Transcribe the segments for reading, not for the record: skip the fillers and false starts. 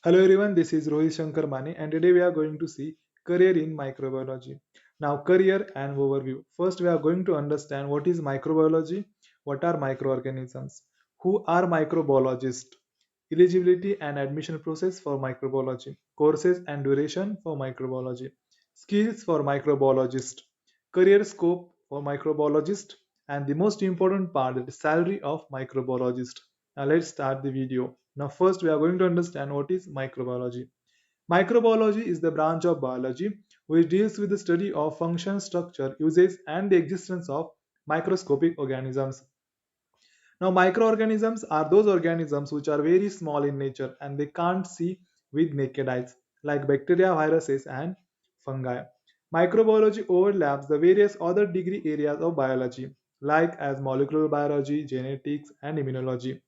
Hello everyone, this is Rohit Shankar Mane and today we are going to see career in microbiology. Now career and overview. First we are going to understand what is microbiology, what are microorganisms, who are microbiologists, eligibility and admission process for microbiology, courses and duration for microbiology, skills for microbiologist, career scope for microbiologist and the most important part the salary of microbiologist. Now let's start the video. Now first we are going to understand what is microbiology. Microbiology is the branch of biology which deals with the study of function, structure, uses and the existence of microscopic organisms. Now microorganisms are those organisms which are very small in nature and they can't see with naked eyes like bacteria, viruses and fungi. Microbiology overlaps the various other degree areas of biology like as molecular biology, genetics and immunology.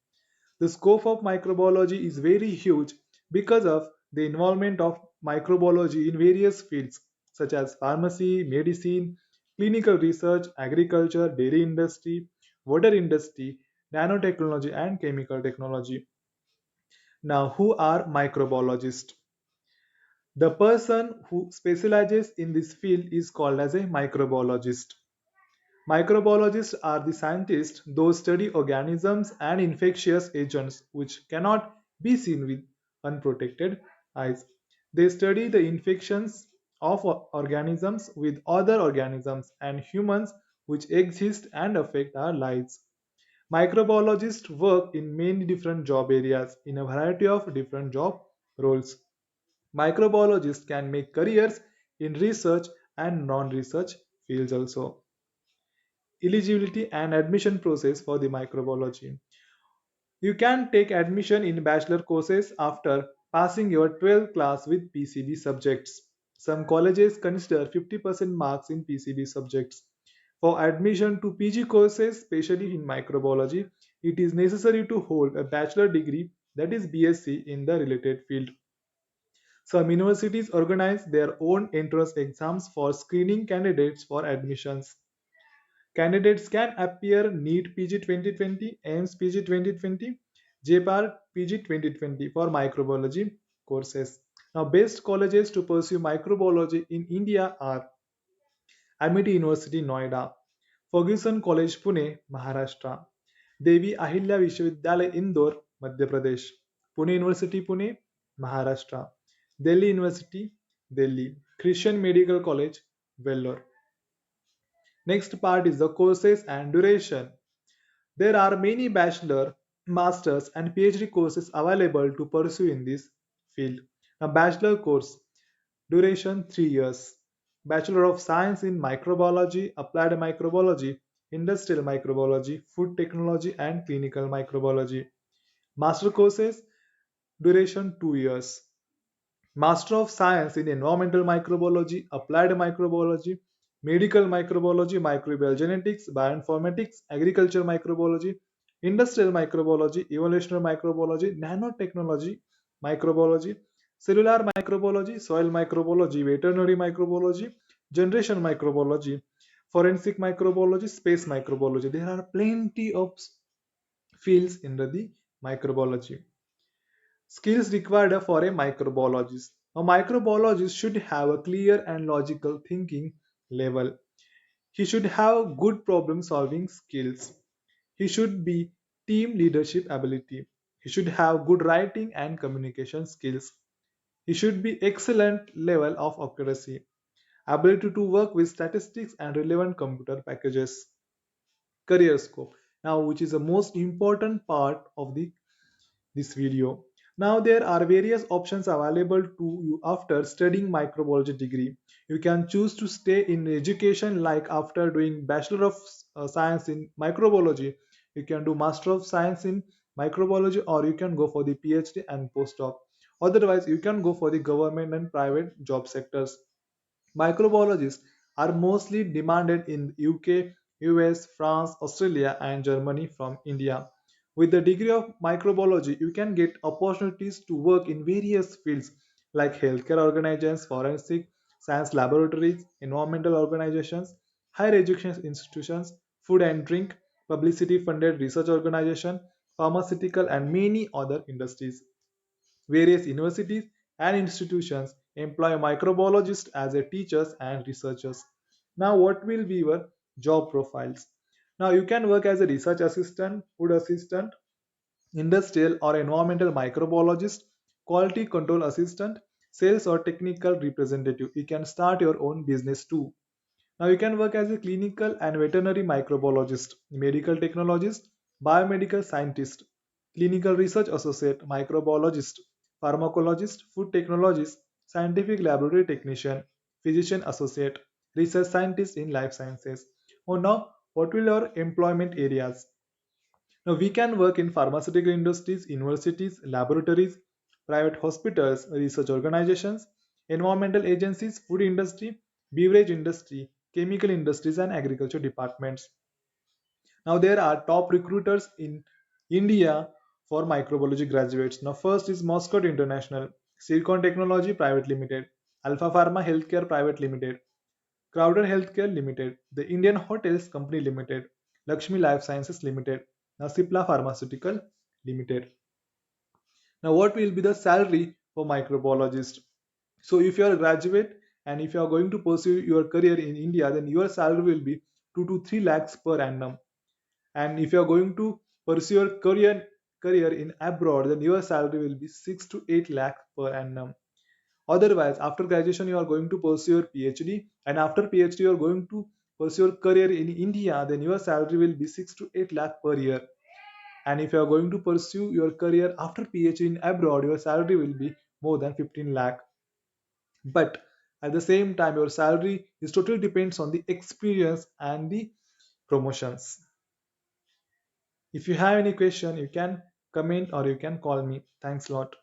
The scope of microbiology is very huge because of the involvement of microbiology in various fields such as pharmacy, medicine, clinical research, agriculture, dairy industry, water industry, nanotechnology, and chemical technology. Now, who are microbiologists? The person who specializes in this field is called as a microbiologist. Microbiologists are the scientists those study organisms and infectious agents which cannot be seen with unprotected eyes. They study the infections of organisms with other organisms and humans which exist and affect our lives. Microbiologists work in many different job areas in a variety of different job roles. Microbiologists can make careers in research and non-research fields also. Eligibility and admission process for the microbiology. You can take admission in bachelor courses after passing your 12th class with PCB subjects. Some colleges consider 50% marks in PCB subjects. For admission to PG courses, especially in microbiology, it is necessary to hold a bachelor degree that is BSc in the related field. Some universities organize their own entrance exams for screening candidates for admissions. Candidates can appear NEET PG 2020, AIMS PG 2020, JPAR PG 2020 for microbiology courses. Now, best colleges to pursue microbiology in India are Amity University, Noida, Ferguson College, Pune, Maharashtra, Devi Ahilya Vishwavidyalaya, Indore, Madhya Pradesh, Pune University, Pune, Maharashtra, Delhi University, Delhi, Christian Medical College, Vellore. Next part is the courses and duration. There are many bachelor, master's, and PhD courses available to pursue in this field. A bachelor course duration 3 years. Bachelor of Science in Microbiology, Applied Microbiology, Industrial Microbiology, Food Technology, and Clinical Microbiology. Master courses duration 2 years. Master of Science in Environmental Microbiology, Applied Microbiology, Medical Microbiology, Microbial Genetics, Bioinformatics, Agriculture Microbiology, Industrial Microbiology, Evolutionary Microbiology, Nanotechnology, Microbiology, Cellular Microbiology, Soil Microbiology, Veterinary Microbiology, Generation Microbiology, Forensic Microbiology, Space Microbiology. There are plenty of fields in the microbiology. Skills required for a microbiologist. A microbiologist should have a clear and logical thinking level. He should have good problem solving skills. He should be team leadership ability. He should have good writing and communication skills. He should be excellent level of accuracy, ability to work with statistics and relevant computer packages. Career scope. Now, which is the most important part of this video. Now there are various options available to you after studying microbiology degree. You can choose to stay in education like after doing Bachelor of Science in Microbiology. You can do Master of Science in Microbiology or you can go for the PhD and postdoc. Otherwise, you can go for the government and private job sectors. Microbiologists are mostly demanded in UK, US, France, Australia, and Germany from India. With the degree of microbiology, you can get opportunities to work in various fields like healthcare organizations, forensic science laboratories, environmental organizations, higher education institutions, food and drink, publicity funded research organization, pharmaceutical, and many other industries. Various universities and institutions employ microbiologists as a teachers and researchers. Now, what will be your job profiles? Now, you can work as a research assistant, food assistant, industrial or environmental microbiologist, quality control assistant, sales or technical representative. You can start your own business too. Now you can work as a clinical and veterinary microbiologist, medical technologist, biomedical scientist, clinical research associate, microbiologist, pharmacologist, food technologist, scientific laboratory technician, physician associate, research scientist in life sciences. Oh, now, what will your employment areas? Now we can work in pharmaceutical industries, universities, laboratories, private hospitals, research organizations, environmental agencies, food industry, beverage industry, chemical industries and agriculture departments. Now there are top recruiters in India for microbiology graduates. Now first is Moscow International, Silicon Technology Private Limited, Alpha Pharma Healthcare Private Limited, Crowder Healthcare Limited, the Indian Hotels Company Limited, Lakshmi Life Sciences Limited, Nasipla Pharmaceutical Limited. Now, what will be the salary for microbiologist? So, if you are a graduate and if you are going to pursue your career in India, then your salary will be 2 to 3 lakhs per annum. And if you are going to pursue your career in abroad, then your salary will be 6 to 8 lakh per annum. Otherwise, after graduation, you are going to pursue your PhD, and after PhD, you are going to pursue your career in India, then your salary will be 6 to 8 lakh per year. And if you are going to pursue your career after PhD in abroad, your salary will be more than 15 lakh. But at the same time, your salary is totally depends on the experience and the promotions. If you have any question, you can comment or you can call me. Thanks a lot.